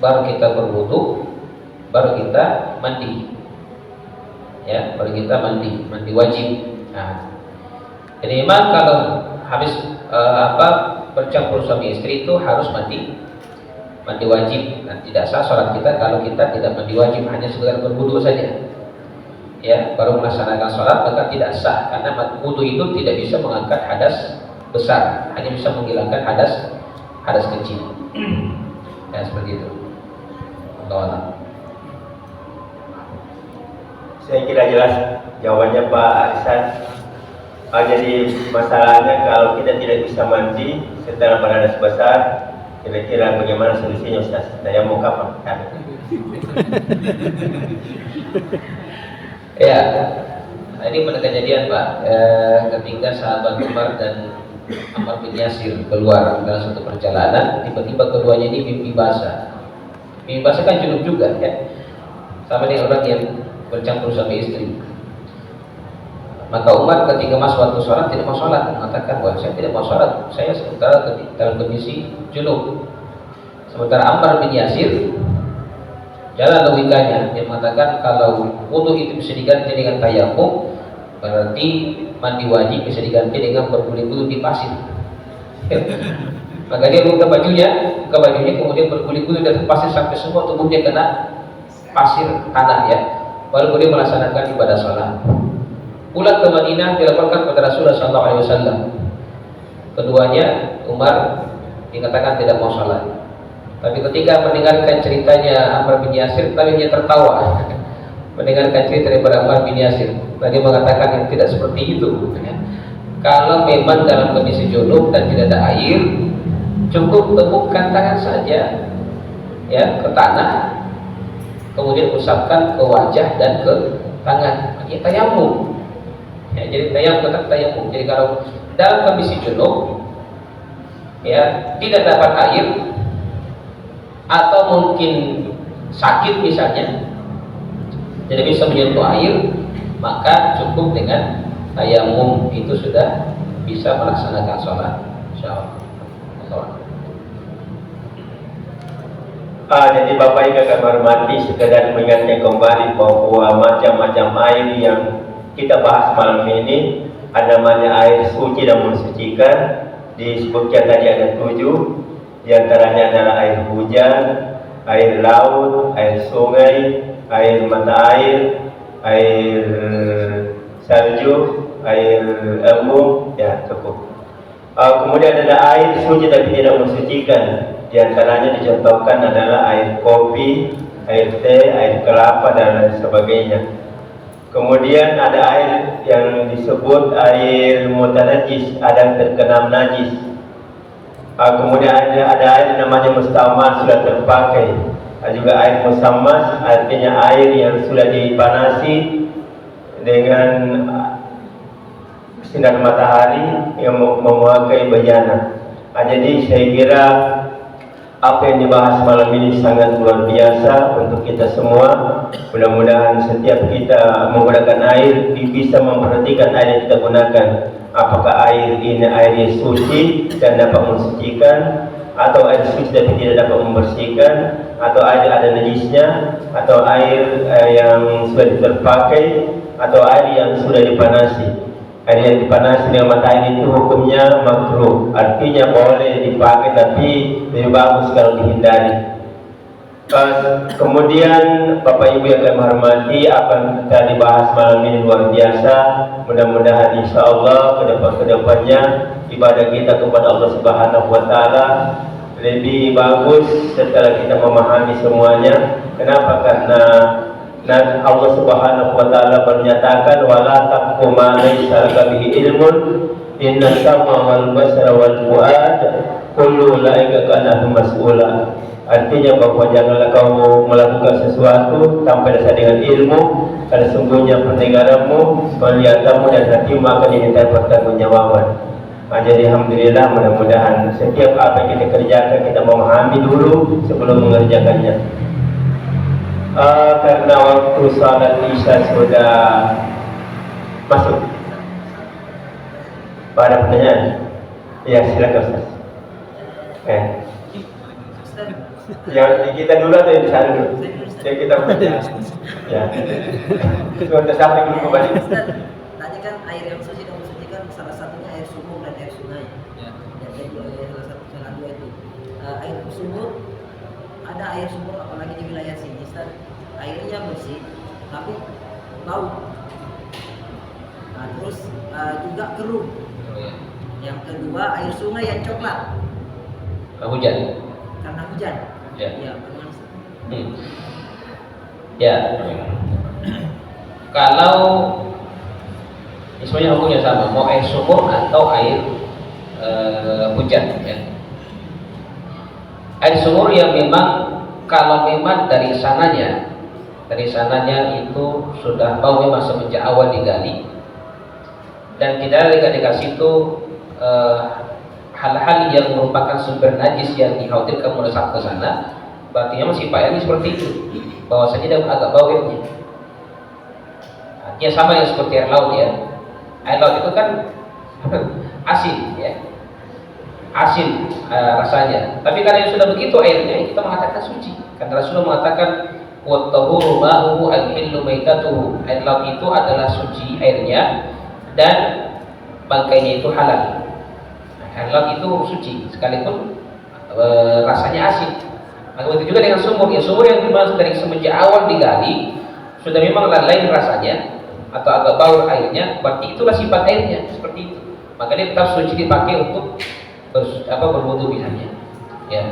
baru kita berwudu, baru kita mandi. Ya, baru kita mandi wajib. Nah, jadi memang kalau habis bercampur suami istri itu harus mandi wajib. Nah, tidak sah sholat kita kalau kita tidak mandi wajib, hanya sekedar berwudu saja. Ya, baru melaksanakan sholat maka tidak sah, karena wudu itu tidak bisa mengangkat hadas besar, hanya bisa menghilangkan hadas kecil. Ya, seperti itu. Allah. Saya kira jelas jawabannya Pak Arisan. Jadi masalahnya kalau kita tidak bisa mandi setelah berhadas besar, kira-kira bagaimana solusinya Ustaz? Saya mau kapan? Ya, ini pada kejadian Pak, ketika sahabat Umar dan Ammar bin Yasir keluar dalam satu perjalanan, tiba-tiba keduanya ini mimpi basah. Mimpi basah kan junub juga, ya, sama dengan orang yang bercampur suami istri. Maka Umar ketika masuk waktu sholat tidak mau sholat, mengatakan bahwa saya tidak mau sholat, saya sementara dalam kondisi junub. Sementara Ammar bin Yasir jalan logikanya yang mengatakan kalau wudu itu bisa diganti dengan tayamum, berarti mandi wajib bisa diganti dengan berkulit-kulit di pasir. Maka dia buka bajunya kemudian berkulit-kulit dari pasir sampai semua tubuhnya kena pasir tanah ya, baru kemudian melaksanakan ibadah sholat. Pulang ke Madinah dilaporkan kepada Rasulullah SAW. Keduanya, Umar dikatakan tidak mau sholat. Tapi ketika mendengarkan ceritanya Ammar bin Yasir, tapi dia tertawa. Mendengarkan cerita daripada Ammar bin Yasir, tadi mengatakan yang tidak seperti itu. Kalau memang dalam kondisi junub dan tidak ada air, cukup temukan tangan saja, ya, ke tanah, kemudian usapkan ke wajah dan ke tangan. Ini tayamum. Ya, jadi tayamum. Jadi kalau dalam kondisi junub, ya, tidak dapat air atau mungkin sakit misalnya, tidak bisa menyentuh air, maka cukup dengan tayamum, itu sudah bisa melaksanakan sholat. Insyaallah. Jadi Bapak Ibu akan hormati, sekedar mengingatkan kembali bahwa macam-macam air yang kita bahas malam ini ada namanya air suci dan mensucikan. Disebutkan tadi ada 7, di antaranya adalah air hujan, air laut, air sungai, air mata air salju, air embun, ya cukup. Kemudian ada air suci tapi tidak mensucikan. Di antaranya dicontohkan adalah air kopi, air teh, air kelapa dan lain sebagainya. Kemudian ada air yang disebut air mutanajis, ada yang terkena najis. Kemudian ada air namanya mustamal, sudah terpakai. Ada juga air musammas, artinya air yang sudah dipanasi dengan sinar matahari yang memakai bejana. Jadi saya kira apa yang dibahas malam ini sangat luar biasa untuk kita semua. Mudah-mudahan setiap kita menggunakan air bisa memperhatikan air yang kita gunakan. Apakah air ini air yang suci dan dapat mensucikan, atau air suci tapi tidak dapat membersihkan, atau air ada najisnya, atau air yang sudah terpakai, atau air yang sudah dipanasi. Air yang dipanasi dengan matahari itu hukumnya makruh, artinya boleh dipakai tapi lebih bagus kalau dihindari. Kemudian Bapak Ibu yang kami hormati, apa yang kita dibahas malam ini luar biasa. Mudah-mudahan insya Allah kedepannya ibadah kita kepada Allah Subhanahu Wa Taala lebih bagus setelah kita memahami semuanya. Kenapa? Karena Allah Subhanahu Wa Taala menyatakan wala taqfu ma laysa laka bihi ilmun inna sam'a wal basara wal fuad kullu ulaika kana mas'ula. Artinya bahwa janganlah kau melakukan sesuatu tanpa dasar dengan ilmu, karena sungguhnya pendengaranmu, penglihatanmu dan hatimu akan diminta pertanggungjawaban. Jadi alhamdulillah, mudah-mudahan setiap apa yang kita kerjakan kita memahami dulu sebelum mengerjakannya. Karena waktu salat isya sudah masuk. Ada pertanyaan? Ya silakan Ustaz. Ya kita dulu atau di sana dulu? Ya kita bertanya. Ya. Sudah sampai dulu kembali. Tadi kan air yang suci dan mensucikan salah satunya air sumur dan air sungai. Ya. Jadi salah satu salah dua itu. Air sumur, ada air sumur apalagi di wilayah sini, Ustaz. Airnya bersih tapi bau. Nah, terus juga keruh. Yang kedua air sungai yang coklat. Hujan. Karena hujan. Ya. Ya, Ya. Kalau semuanya hukumnya sama, mau air sumur atau air hujan, ya. Air sumur yang memang kalau memang dari sananya itu sudah bau memang semenjak awal digali dan tidak ada dekat situ hal-hal yang merupakan sumber najis yang dikhawatirkan meresap ke sana, berarti masih airnya seperti itu, bahwasanya dia agak bau airnya. Ya sama yang seperti air laut ya. Air laut itu kan asin ya, asin rasanya. Tapi kalau yang sudah begitu airnya kita mengatakan suci. Karena Rasulullah mengatakan wat-tahuru ma'uhu al-hillu maitatuhu. Air laut itu adalah suci airnya dan bangkainya itu halal. Air laut itu suci sekalipun rasanya asin. Maka begitu juga dengan sumur. Ya, sumur yang dimaksud dari semenjak awal digali sudah memang lain rasanya atau agak bau airnya, berarti itulah sifat airnya seperti itu. Maka dia tetap suci dipakai untuk berwudu misalnya. Ya.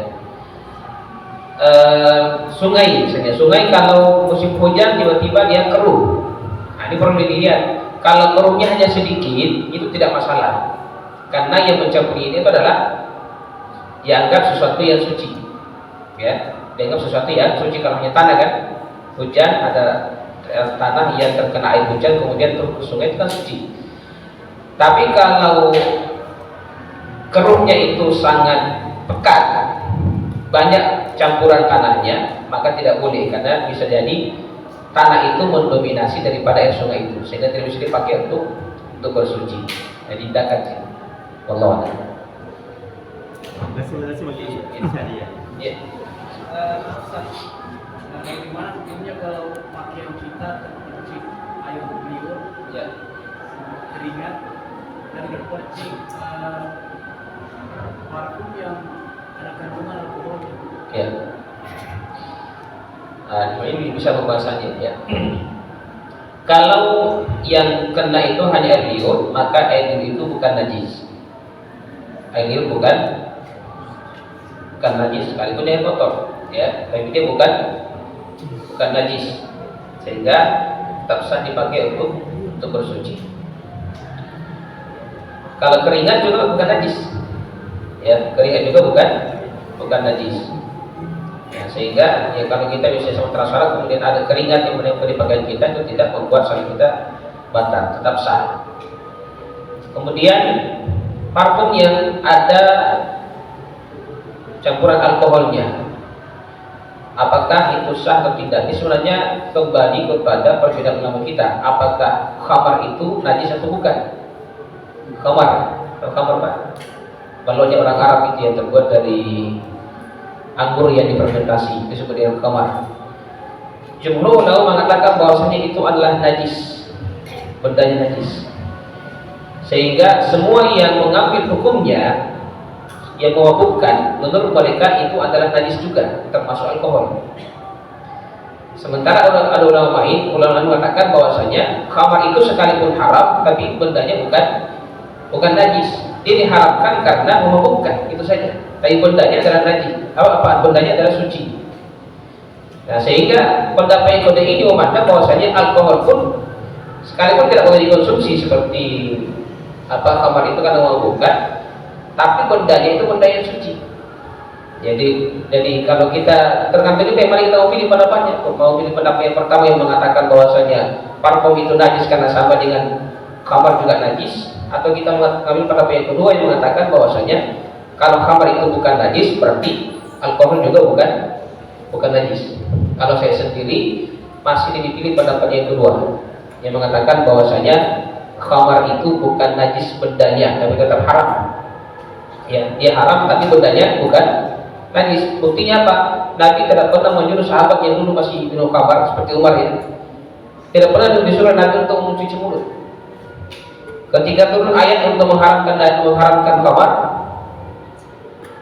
Sungai misalnya, sungai kalau musim hujan tiba-tiba dia keruh. Nah, ini perlu dilihat. Kalau keruhnya hanya sedikit itu tidak masalah, karena yang mencampuri ini itu adalah dianggap sesuatu yang suci, ya, dianggap sesuatu yang suci. Kalau hanya tanah kan, hujan ada tanah yang terkena air hujan kemudian turun ke sungai itu kan suci. Tapi kalau keruhnya itu sangat pekat, banyak campuran tanahnya, maka tidak boleh, karena bisa jadi tanah itu mendominasi daripada air sungai itu sehingga tidak bisa dipakai untuk bersuci. Jadi tindakan sih. Wallahu a'lam. Terima kasih ya. Ya. Bagaimana hukumnya kalau pakaian kita terpercik air liur, Ya. keringat, dan terpercik parfum yang ada kandungan alkohol? Ya. Ini bisa pembahasannya ya. Kalau yang kena itu hanya air liur, maka air liur itu bukan najis. Air liur bukan najis, sekalipun dia kotor, ya, tapi dia bukan najis, sehingga tetap sah dipakai untuk bersuci. Kalau keringat juga bukan najis, ya, keringat juga bukan najis. Ya, sehingga ya kalau kita bisa sementara sholat kemudian ada keringat yang menempel di pakaian kita, itu tidak membuat sholat kita batal, tetap sah. Kemudian parfum yang ada campuran alkoholnya, apakah itu sah atau tidak? Ini sebenarnya kembali kepada perbedaan ulama kita. Apakah khamar itu najis atau bukan? Khamar Pak, balonnya orang Arab itu yang terbuat dari anggur yang difermentasi, disebut dengan khamar. Jumhur ulama mengatakan bahwasanya itu adalah najis, bendanya najis, sehingga semua yang mengambil hukumnya yang memabukkan menurut mereka itu adalah najis juga, termasuk alkohol. Sementara ada ulama lain mengatakan bahwasanya khamar itu sekalipun haram tapi bendanya bukan najis. Dia diharamkan karena memabukkan, itu saja. Tapi bendanya adalah najis. Bendanya adalah suci. Nah, sehingga pendapat yang kode ini memandang bahwasanya alkohol pun sekalipun tidak boleh dikonsumsi seperti khamar itu karena memabukkan, tapi bendanya itu benda yang suci. Jadi kalau kita tergantung itu yang mana kita mau pilih pendapatnya. Mau pilih pendapat yang pertama yang mengatakan bahwasanya parfum itu najis karena sama dengan khamar juga najis, atau kita mengambil pendapat yang kedua yang mengatakan bahwasanya kalau khamar itu bukan najis berarti alkohol juga bukan najis. Kalau saya sendiri masih dipilih pendapat yang kedua yang mengatakan bahwasanya khamar itu bukan najis bendanya tapi tetap haram. Ya, dia haram tapi bendanya bukan najis. Buktinya apa? Nabi tidak pernah menyuruh sahabat yang dulu masih minum khamar seperti Umar ya. Tidak pernah disuruh Nabi untuk mencuci mulut. Ketika turun ayat untuk mengharamkan khamar,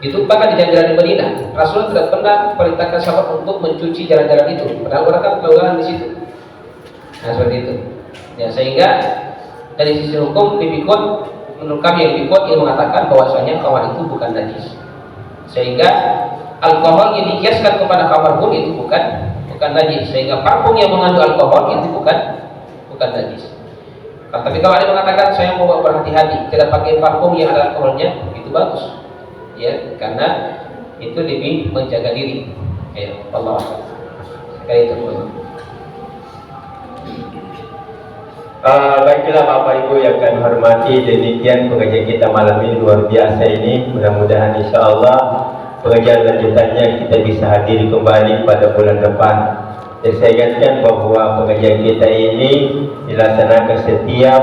itu bahkan di jalan-jalan di Madinah, Rasulullah tidak pernah perintahkan sahabat untuk mencuci jalan-jalan itu. Padahal mereka pelanggaran di situ. Nah seperti itu. Ya, sehingga dari sisi hukum lebih kuat, menurut kami yang lebih kuat yang mengatakan bahwasanya khamar itu bukan najis. Sehingga alkohol yang dikiaskan kepada khamar pun itu bukan najis. Sehingga parfum yang mengandung alkohol itu bukan najis. Tapi kalau ada yang mengatakan saya mau berhati-hati tidak pakai parfum yang ada alkoholnya, itu bagus, ya, karena itu lebih menjaga diri. Ya, Allah. Sekali itu. Baiklah Bapak Ibu yang kami hormati, demikian pengajian kita malam ini luar biasa ini. Mudah-mudahan insya Allah pengajian lanjutannya kita bisa hadiri kembali pada bulan depan. Dan saya ingatkan bahwa pengajian kita ini dilaksanakan setiap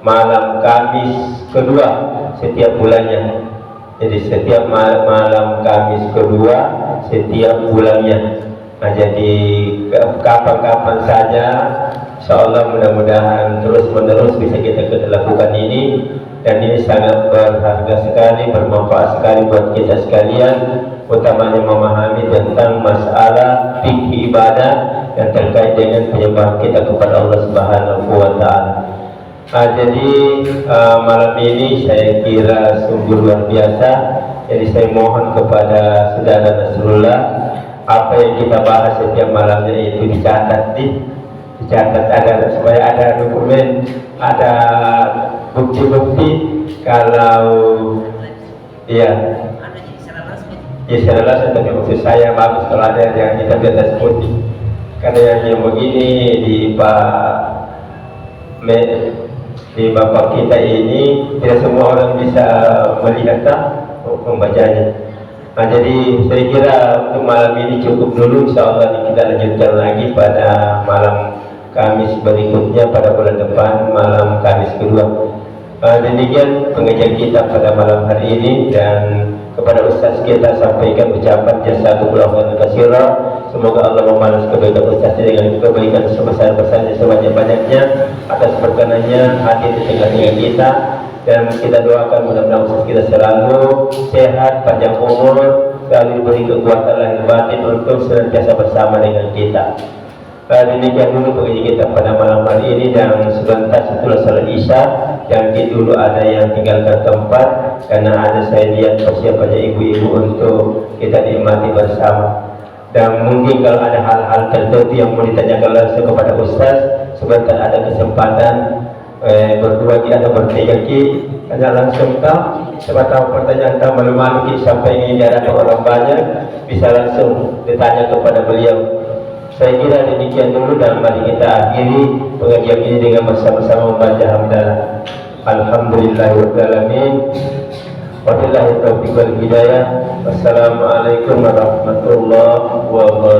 malam Kamis kedua setiap bulannya. Jadi setiap malam Kamis kedua setiap bulannya. Nah, jadi kapan-kapan saja, insyaallah mudah-mudahan terus-menerus bisa kita lakukan ini, dan ini sangat berharga sekali, bermanfaat sekali buat kita sekalian, utamanya memahami tentang masalah fikih ibadah yang terkait dengan penyembahan kita kepada Allah Subhanahu wa taala. Jadi malam ini saya kira sungguh luar biasa. Jadi saya mohon kepada saudara Nasrullah, apa yang kita bahas setiap malamnya itu dicatat, ada supaya ada dokumen, ada bukti-bukti. Kalau ya secara langsung, tapi maksud saya bagus kalau ada yang kita di atas putih, karena yang begini di bapak kita ini tidak semua orang bisa melihat membacanya. Nah, jadi saya kira untuk malam ini cukup dulu, insyaallah kita lanjutkan lagi pada malam Kamis berikutnya, pada bulan depan malam Kamis kedua. Demikian pengajian kita pada malam hari ini, dan kepada Ustaz kita sampaikan ucapan jazakumullahu khairan katsira. Semoga Allah membalas kebaikan Ustaz dengan kebaikan sebesar-besarnya, sebanyak-banyaknya atas perkenannya hadir di tengah-tengah kita. Dan kita doakan mudah-mudahan Ustaz kita selalu sehat, panjang umur, selalu diberi kekuatan lahir batin untuk senantiasa bersama dengan kita. Demikian dulu pengajian kita pada malam hari ini, dan sebentar setelah salat Isya yang dulu ada yang tinggalkan tempat karena ada saya lihat persiapannya ibu-ibu untuk kita nikmati bersama. Dan mungkin kalau ada hal-hal tertentu yang mau ditanyakan langsung kepada Ustaz, sebentar ada kesempatan berdua kita atau bertiga hanya langsung tahu, siapa tahu pertanyaan tahu malu-malu sampai ini ada orang banyak, bisa langsung ditanya kepada beliau. Saya kira demikian dulu, dan mari kita akhiri pengajian ini dengan bersama-sama membaca hamdalah. Alhamdulillahirabbil alamin. Wabillahi taufiq wal hidayah. Wassalamualaikum warahmatullahi wabarakatuh.